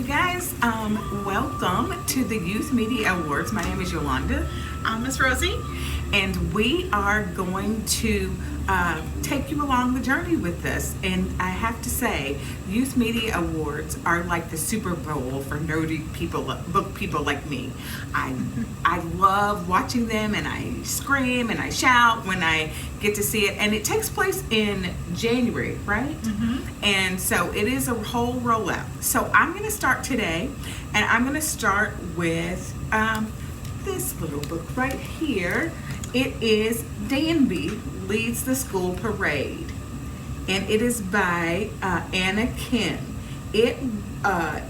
guys, welcome to the Youth Media Awards. My name is Yolanda. I'm Miss Rosie. And we are going to take you along the journey with us. And I have to say, Youth Media Awards are like the Super Bowl for nerdy people, book people like me. I love watching them, and I scream and I shout when I get to see it. And it takes place in January, right? Mm-hmm. And so it is a whole rollout. So I'm going to start today, and I'm going to start with this little book right here. It is Danby Leads the School Parade, and it is by Anna Kim. It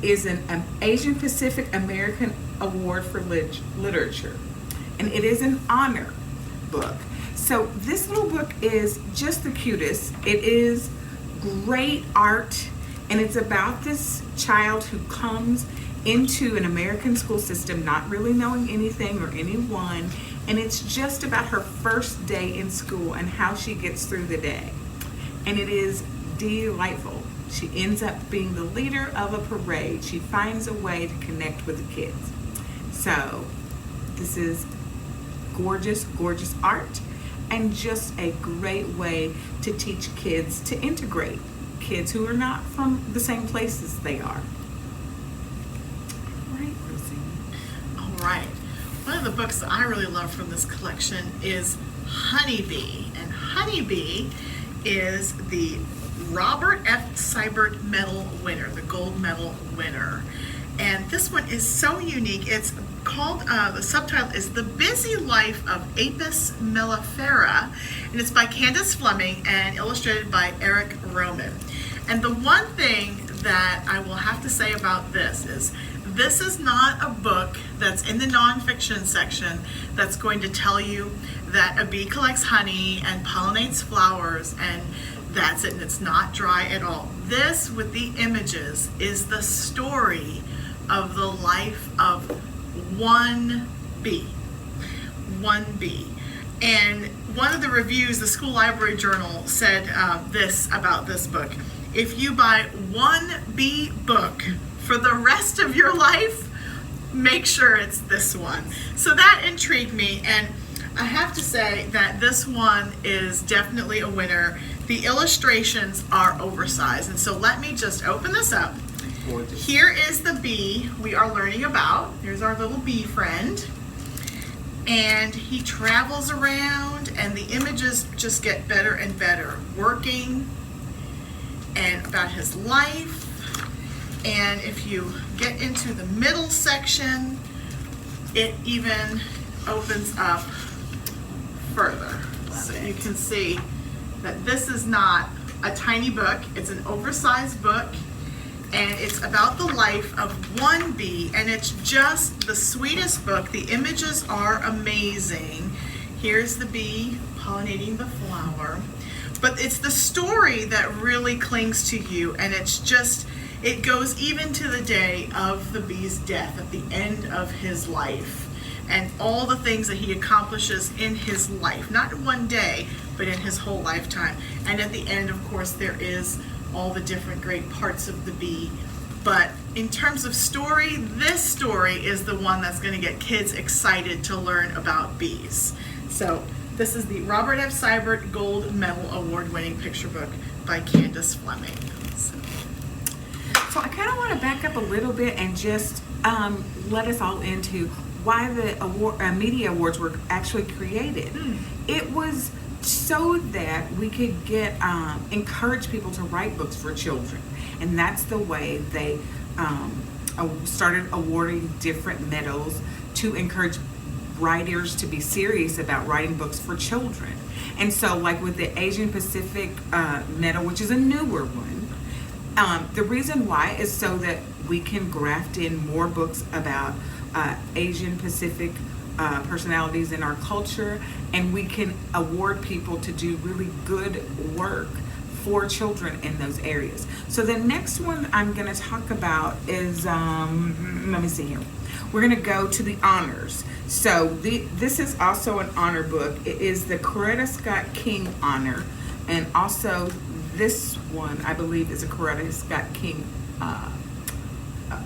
is an Asian Pacific American Award for Literature, and it is an honor book. So this little book is just the cutest. It is great art, and it's about this child who comes into an American school system not really knowing anything or anyone, and it's just about her first day in school and how she gets through the day. And it is delightful. She ends up being the leader of a parade. She finds a way to connect with the kids. So this is gorgeous, gorgeous art, and just a great way to teach kids to integrate kids who are not from the same places they are. Right, Rosie? All right. One of the books that I really love from this collection is Honeybee. And Honeybee is the Robert F. Seibert Medal winner, the gold medal winner. And this one is so unique. It's called, the subtitle is The Busy Life of Apis mellifera, and it's by Candace Fleming and illustrated by Eric Roman. And the one thing that I will have to say about this is not a book that's in the nonfiction section that's going to tell you that a bee collects honey and pollinates flowers and that's it, and it's not dry at all. This, with the images, is the story of the life of one bee. One bee. And one of the reviews, the School Library Journal, said this about this book: if you buy one bee book for the rest of your life, make sure it's this one. So that intrigued me, and I have to say that this one is definitely a winner. The illustrations are oversized, and so let me just open this up. Gorgeous. Here is the bee we are learning about. Here's our little bee friend. And he travels around, and the images just get better and better. Working, and about his life. And if you get into the middle section, it even opens up further. So you can see that this is not a tiny book, it's an oversized book, and it's about the life of one bee, and it's just the sweetest book. The images are amazing. Here's the bee pollinating the flower, but it's the story that really clings to you, and it's just, it goes even to the day of the bee's death, at the end of his life, and all the things that he accomplishes in his life, not in one day, but in his whole lifetime. And at the end, of course, there is all the different great parts of the bee. But in terms of story, this story is the one that's going to get kids excited to learn about bees. So this is the Robert F. Seibert Gold Medal Award-winning picture book by Candace Fleming. So I kind of want to back up a little bit and just let us all into why the media awards were actually created. It was so that we could get encourage people to write books for children, and that's the way they started awarding different medals to encourage writers to be serious about writing books for children. And so, like with the Asian Pacific medal, which is a newer one, the reason why is so that we can graft in more books about Asian Pacific personalities in our culture, and we can award people to do really good work for children in those areas. So the next one I'm going to talk about is, let me see here. We're going to go to the honors. So this is also an honor book. It is the Coretta Scott King honor, and also this one I believe is a Coretta Scott King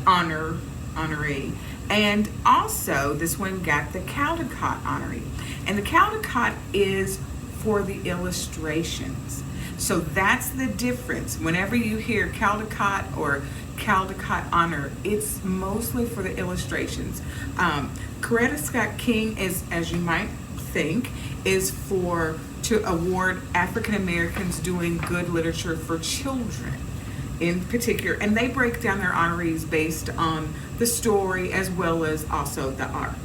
honoree. And also, this one got the Caldecott honoree. And the Caldecott is for the illustrations. So that's the difference. Whenever you hear Caldecott or Caldecott honor, it's mostly for the illustrations. Coretta Scott King is, as you might think, is to award African Americans doing good literature for children in particular, and they break down their honorees based on the story as well as also the art.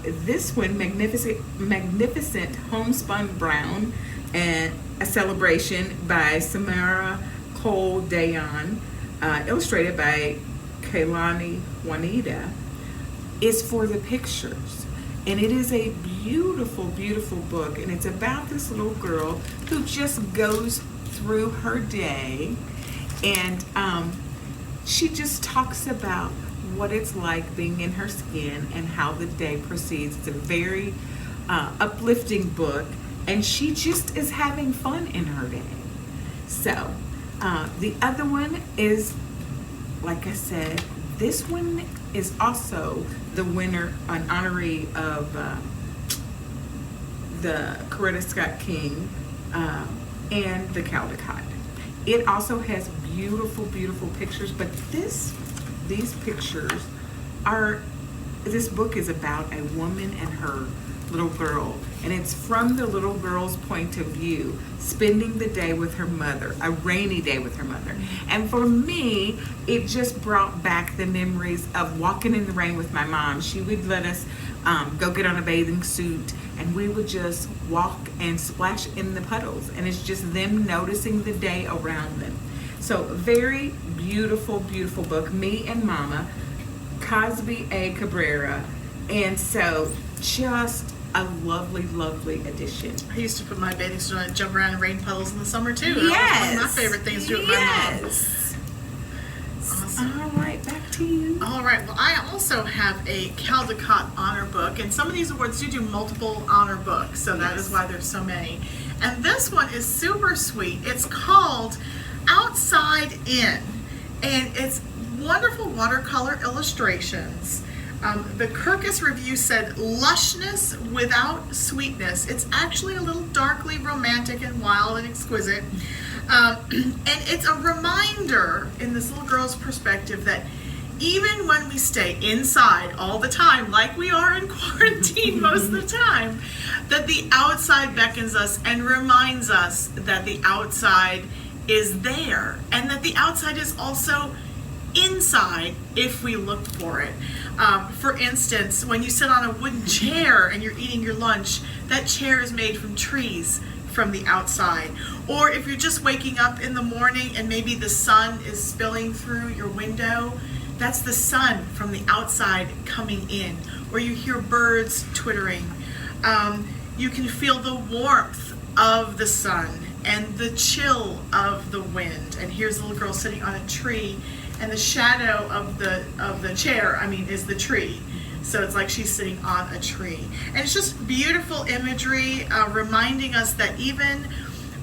This one, Magnificent Homespun Brown, and a celebration by Samara Cole Dayan, illustrated by Kailani Juanita, is for the pictures. And it is a beautiful, beautiful book. And it's about this little girl who just goes through her day. And she just talks about what it's like being in her skin and how the day proceeds. It's a very uplifting book. And she just is having fun in her day. So the other one is, like I said, this one is also the winner, an honoree of the Coretta Scott King and the Caldecott. It also has beautiful, beautiful pictures, but these pictures are, this book is about a woman and her little girl, and it's from the little girl's point of view, spending the day with her mother, a rainy day with her mother. And for me, it just brought back the memories of walking in the rain with my mom. She would let us go get on a bathing suit, and we would just walk and splash in the puddles, and it's just them noticing the day around them. So very beautiful, beautiful book. Me and Mama, Cosby A. Cabrera, and so just a lovely, lovely addition. I used to put my bathing suit on and jump around in rain puddles in the summer too. Yes. That was one of my favorite things to do with my mom. Yes. Awesome. All right, back to you. All right. Well, I also have a Caldecott honor book, and some of these awards do multiple honor books, so that is why there's so many. And this one is super sweet. It's called Outside In, and it's wonderful watercolor illustrations. The Kirkus review said, lushness without sweetness. It's actually a little darkly romantic and wild and exquisite. And it's a reminder in this little girl's perspective that even when we stay inside all the time, like we are in quarantine most of the time, that the outside beckons us and reminds us that the outside is there, and that the outside is also inside if we look for it. For instance, when you sit on a wooden chair and you're eating your lunch, that chair is made from trees from the outside. Or if you're just waking up in the morning and maybe the sun is spilling through your window, that's the sun from the outside coming in. Or you hear birds twittering. You can feel the warmth of the sun and the chill of the wind. And here's a little girl sitting on a tree, and the shadow of the chair, is the tree. So it's like she's sitting on a tree. And it's just beautiful imagery, reminding us that even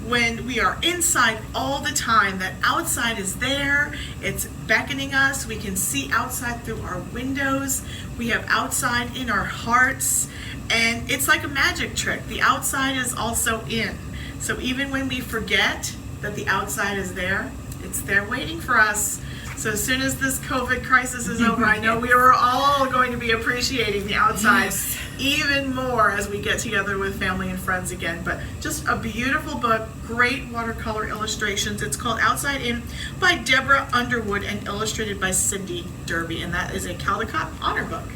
when we are inside all the time, that outside is there. It's beckoning us. We can see outside through our windows. We have outside in our hearts. And it's like a magic trick. The outside is also in. So even when we forget that the outside is there, it's there waiting for us. So as soon as this COVID crisis is over, I know we are all going to be appreciating the outside even more as we get together with family and friends again. But just a beautiful book, great watercolor illustrations. It's called Outside In by Deborah Underwood and illustrated by Cindy Derby. And that is a Caldecott honor book.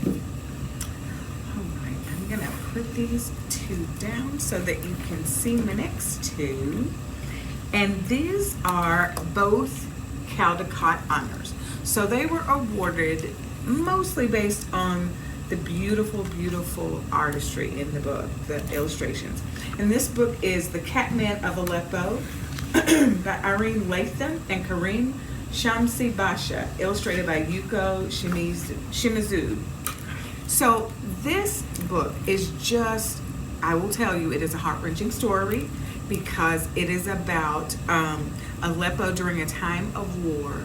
All right, I'm going to put these two down so that you can see my next two. And these are both Caldecott honors. So they were awarded mostly based on the beautiful, beautiful artistry in the book, the illustrations. And this book is The Catman of Aleppo by Irene Latham and Kareem Shamsi Basha, illustrated by Yuko Shimizu. So this book is just, I will tell you, it is a heart-wrenching story, because it is about Aleppo during a time of war,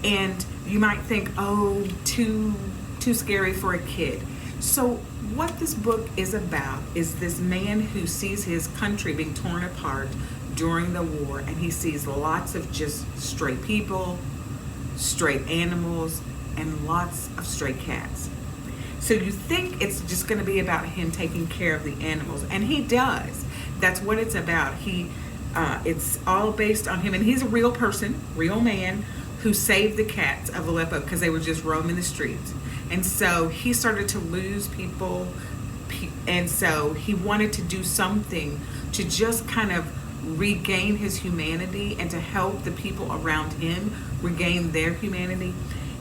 And you might think, oh, too scary for a kid. So what this book is about is this man who sees his country being torn apart during the war, and he sees lots of just stray people, stray animals, and lots of stray cats. So you think it's just going to be about him taking care of the animals, and he does. That's what it's about. It's all based on him, and he's a real person, real man, who saved the cats of Aleppo because they were just roaming the streets. And so he started to lose people, and so he wanted to do something to just kind of regain his humanity and to help the people around him regain their humanity.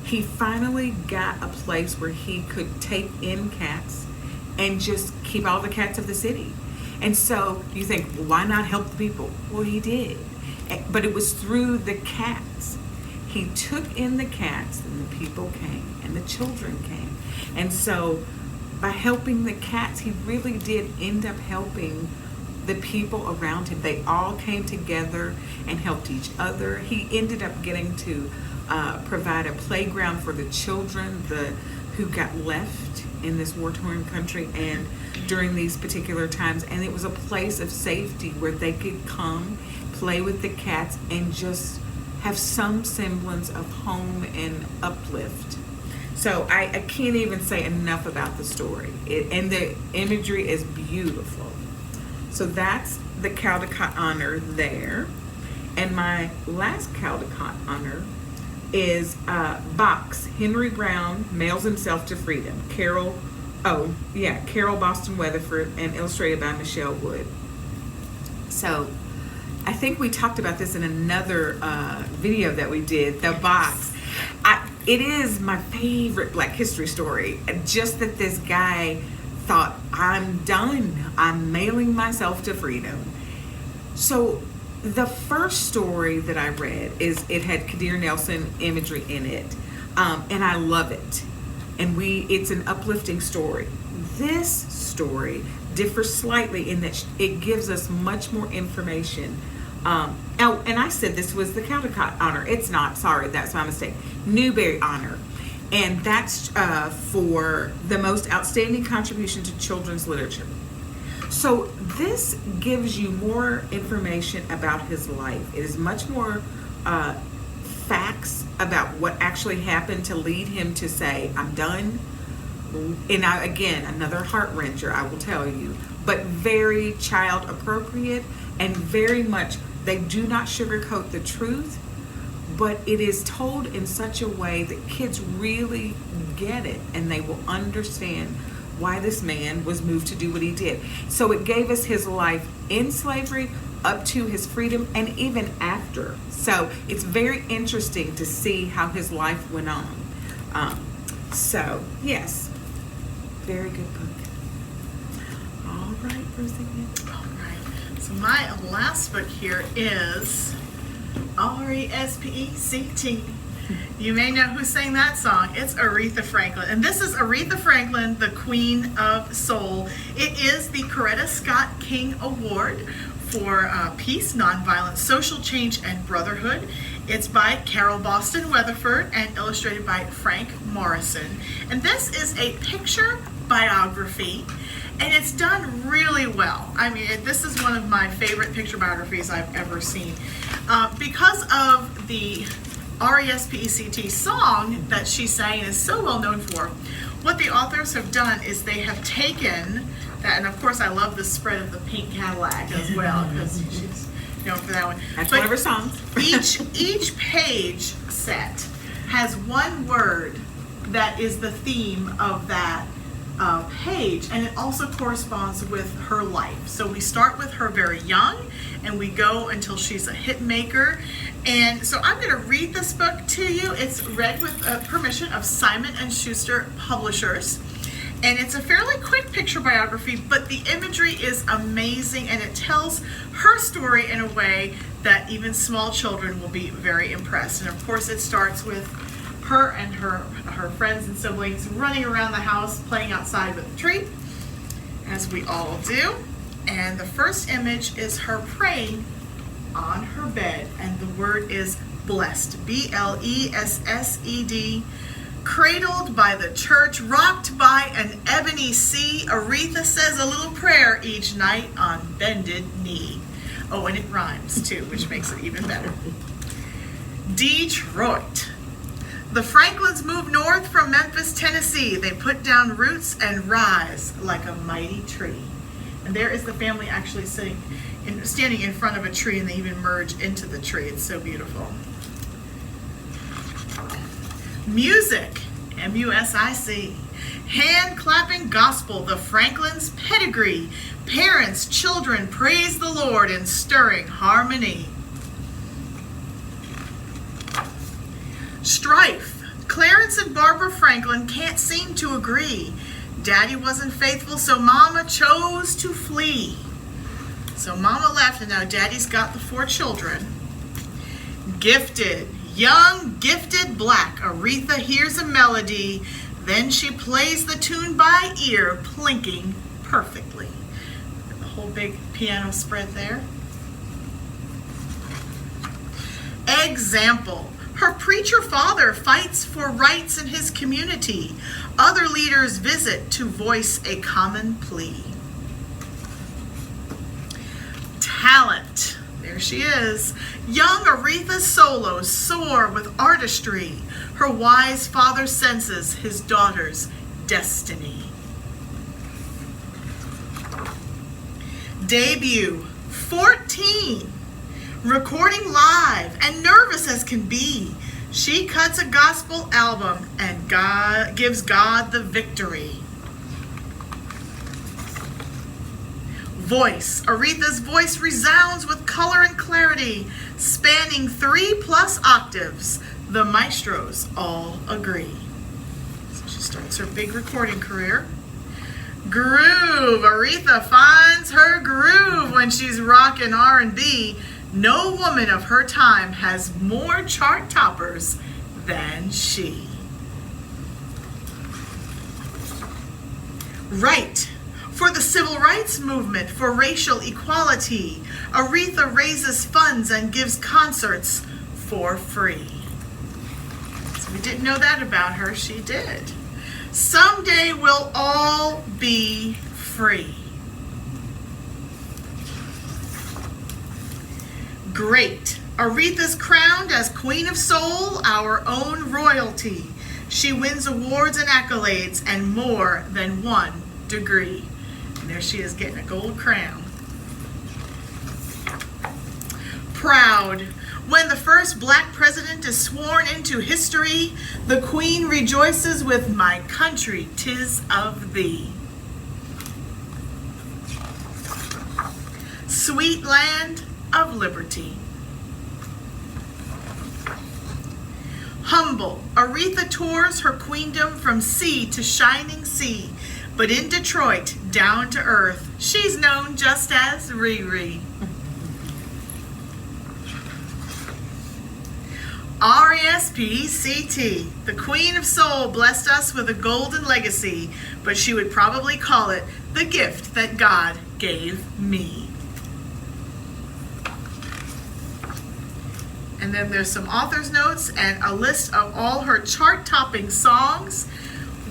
He finally got a place where he could take in cats and just keep all the cats of the city. And so you think, well, why not help the people? Well, he did. But it was through the cats. He took in the cats, and the people came, and the children came. And so by helping the cats, he really did end up helping the people around him. They all came together and helped each other. He ended up getting to provide a playground for the children who got left in this war-torn country and during these particular times. And it was a place of safety where they could come, play with the cats, and just have some semblance of home and uplift. So I can't even say enough about the story. And the imagery is beautiful. So that's the Caldecott honor there. And my last Caldecott honor is Box. Henry Brown Mails Himself to Freedom. Carol Boston Weatherford, and illustrated by Michelle Wood. So I think we talked about this in another video that we did, the Box. It is my favorite Black history story. Just that this guy thought, I'm done. I'm mailing myself to freedom. So the first story that I read it had Kadir Nelson imagery in it, and I love it. And it's an uplifting story. This story differs slightly in that it gives us much more information. And I said this was the Caldecott honor. It's not. Sorry, that's my mistake. Newbery honor. And that's for the most outstanding contribution to children's literature. So this gives you more information about his life. It is much more facts about what actually happened to lead him to say, I'm done. And again, another heart wrencher, I will tell you, but very child appropriate and very much, they do not sugarcoat the truth, but it is told in such a way that kids really get it and they will understand why this man was moved to do what he did. So it gave us his life in slavery up to his freedom and even after. So it's very interesting to see how his life went on. So yes, very good book. All right, Roseann. All right. So my last book here is R-E-S-P-E-C-T. You may know who sang that song. It's Aretha Franklin. And this is Aretha Franklin, the Queen of Soul. It is the Coretta Scott King Award for Peace, Nonviolence, Social Change, and Brotherhood. It's by Carol Boston Weatherford and illustrated by Frank Morrison. And this is a picture biography, and it's done really well. I mean, this is one of my favorite picture biographies I've ever seen. Because of the R-E-S-P-E-C-T song that she sang and is so well known for, what the authors have done is they have taken that, and of course I love the spread of the pink Cadillac as well, because she's known for that one. That's one of her songs. each page set has one word that is the theme of that page, and it also corresponds with her life. So we start with her very young, and we go until she's a hit maker. And so I'm going to read this book to you. It's read with permission of Simon & Schuster Publishers. And it's a fairly quick picture biography, but the imagery is amazing, and it tells her story in a way that even small children will be very impressed. And of course it starts with her and her friends and siblings running around the house, playing outside with the tree, as we all do. And the first image is her praying on her bed, and the word is blessed, B-L-E-S-S-E-D, cradled by the church, rocked by an ebony sea. Aretha says a little prayer each night on bended knee. Oh, and it rhymes too, which makes it even better. Detroit. The Franklins moved north from Memphis, Tennessee. They put down roots and rise like a mighty tree. And there is the family actually standing in front of a tree, and they even merge into the tree. It's so beautiful. Music, M-U-S-I-C. Hand-clapping gospel, the Franklins' pedigree. Parents, children, praise the Lord in stirring harmony. Strife. Clarence and Barbara Franklin can't seem to agree. Daddy wasn't faithful, so Mama chose to flee. So Mama left, and now Daddy's got the 4 children. Gifted. Young, gifted, black. Aretha hears a melody. Then she plays the tune by ear, plinking perfectly. The whole big piano spread there. Example. Her preacher father fights for rights in his community. Other leaders visit to voice a common plea. Talent. There she is. Young Aretha's solos soar with artistry. Her wise father senses his daughter's destiny. Debut. 14. Recording live and nervous as can be. She cuts a gospel album and gives God the victory. Voice. Aretha's voice resounds with color and clarity, spanning 3+ octaves. The maestros all agree. So she starts her big recording career. Groove. Aretha finds her groove when she's rocking R&B. No woman of her time has more chart toppers than she. Right. For the civil rights movement, for racial equality, Aretha raises funds and gives concerts for free. So we didn't know that about her. She did. Someday we'll all be free. Great. Aretha's crowned as Queen of Soul, our own royalty. She wins awards and accolades and more than 1 degree. And there she is getting a gold crown. Proud. When the first black president is sworn into history, the Queen rejoices with "My country, 'tis of thee." Sweet land of liberty. Humble. Aretha tours her queendom from sea to shining sea, but in Detroit, down to earth, she's known just as Riri. R-E-S-P-C-T. The Queen of Soul blessed us with a golden legacy, but she would probably call it the gift that God gave me. And then there's some author's notes and a list of all her chart-topping songs.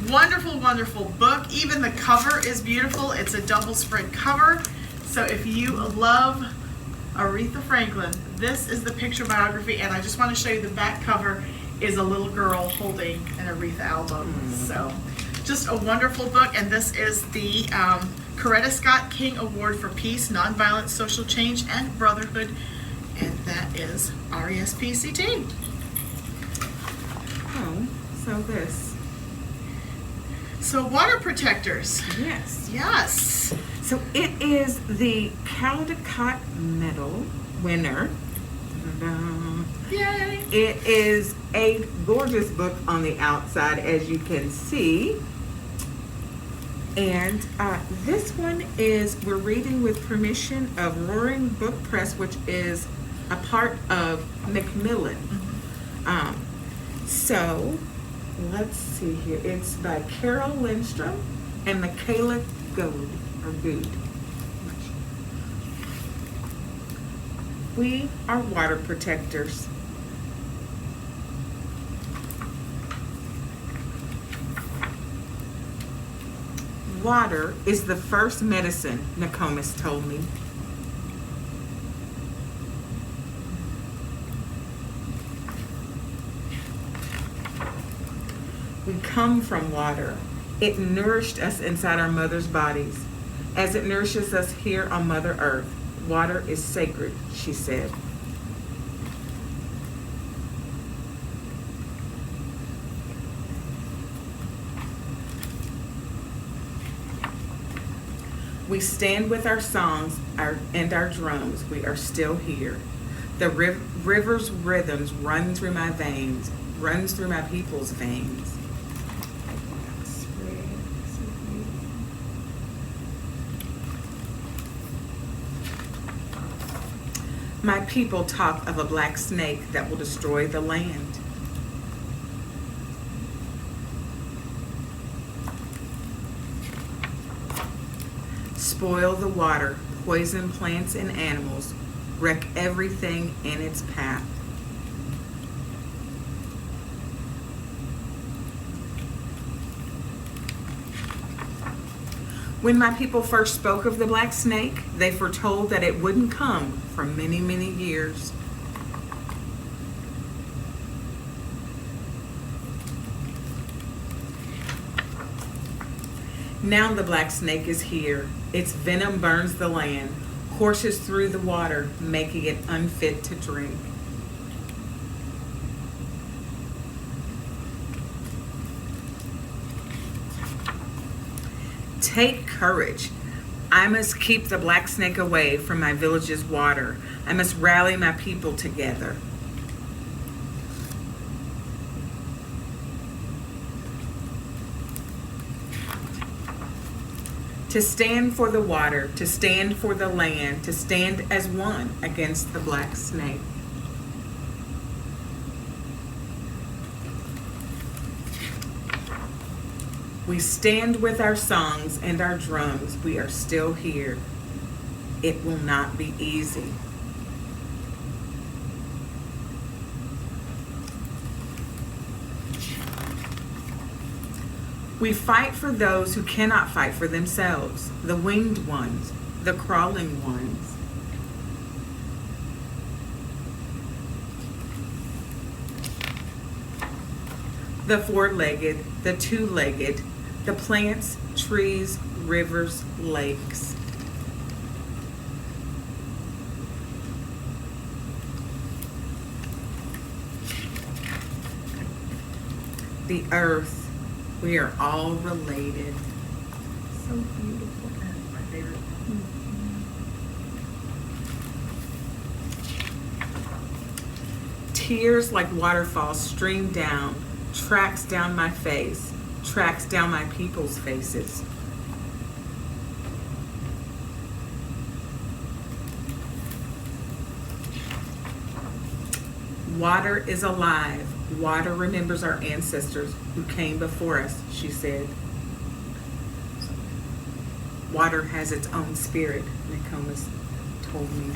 Wonderful, wonderful book. Even the cover is beautiful. It's a double spread cover. So if you love Aretha Franklin, this is the picture biography, and I just want to show you the back cover is a little girl holding an Aretha album. So just a wonderful book, and this is the Coretta Scott King Award for Peace, Nonviolent Social Change, and Brotherhood, and that is R-E-S-P-C-T. Oh, so this. So water protectors. Yes. Yes. So it is the Caldecott Medal winner. Ta-da. Yay. It is a gorgeous book on the outside, as you can see. And this one is, we're reading with permission of Roaring Book Press, which is a part of Macmillan. So let's see here. It's by Carol Lindstrom and Michaela Good. We are water protectors. Water is the first medicine, Nokomis told me. We come from water. It nourished us inside our mother's bodies. As it nourishes us here on Mother Earth, water is sacred, she said. We stand with our songs and our drums. We are still here. The river's rhythms run through my veins, runs through my people's veins. My people talk of a black snake that will destroy the land. Spoil the water, poison plants and animals, wreck everything in its path. When my people first spoke of the black snake, they foretold that it wouldn't come for many, many years. Now the black snake is here. Its venom burns the land, courses through the water, making it unfit to drink. Take courage. I must keep the black snake away from my village's water. I must rally my people together. To stand for the water, to stand for the land, to stand as one against the black snake. We stand with our songs and our drums. We are still here. It will not be easy. We fight for those who cannot fight for themselves, the winged ones, the crawling ones. The four-legged, the two-legged, the plants, trees, rivers, lakes. The earth. We are all related. So beautiful. That's my favorite. Tears like waterfalls stream down, tracks down my face, tracks down my people's faces. Water is alive. Water remembers our ancestors who came before us, she said. Water has its own spirit, Nokomis told me.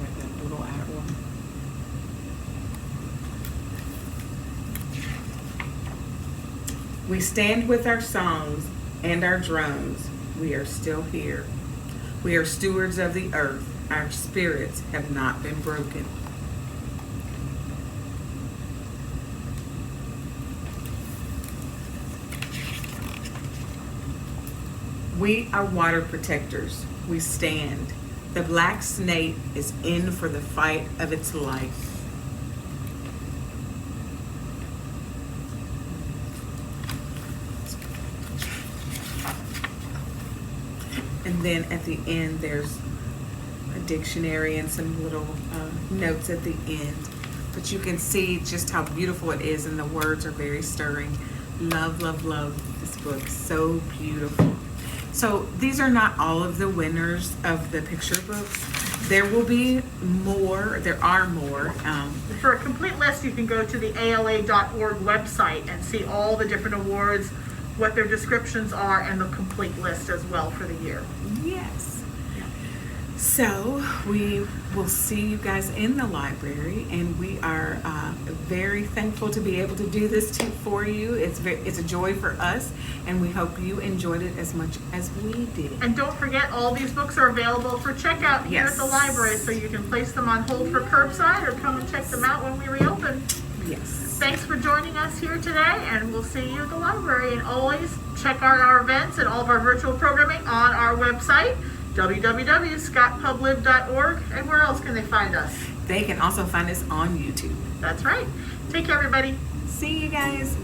Like that little arrow. We stand with our songs and our drums. We are still here. We are stewards of the earth. Our spirits have not been broken. We are water protectors. We stand. The black snake is in for the fight of its life. And then at the end, there's a dictionary and some little notes at the end. But you can see just how beautiful it is, and the words are very stirring. Love, love, love this book. So beautiful. So these are not all of the winners of the picture books. There will be more. There are more. For a complete list, you can go to the ALA.org website and see all the different awards, what their descriptions are, and the complete list as well for the year. Yes. So we will see you guys in the library, and we are very thankful to be able to do this for you. It's a joy for us, and we hope you enjoyed it as much as we did. And don't forget, all these books are available for checkout here at the library, so you can place them on hold for curbside or come and check them out when we reopen. Yes. Thanks for joining us here today, and we'll see you at the library. And always check out our events and all of our virtual programming on our website, www.scottpublib.org. And where else can they find us? They can also find us on YouTube. That's right. Take care, everybody. See you guys.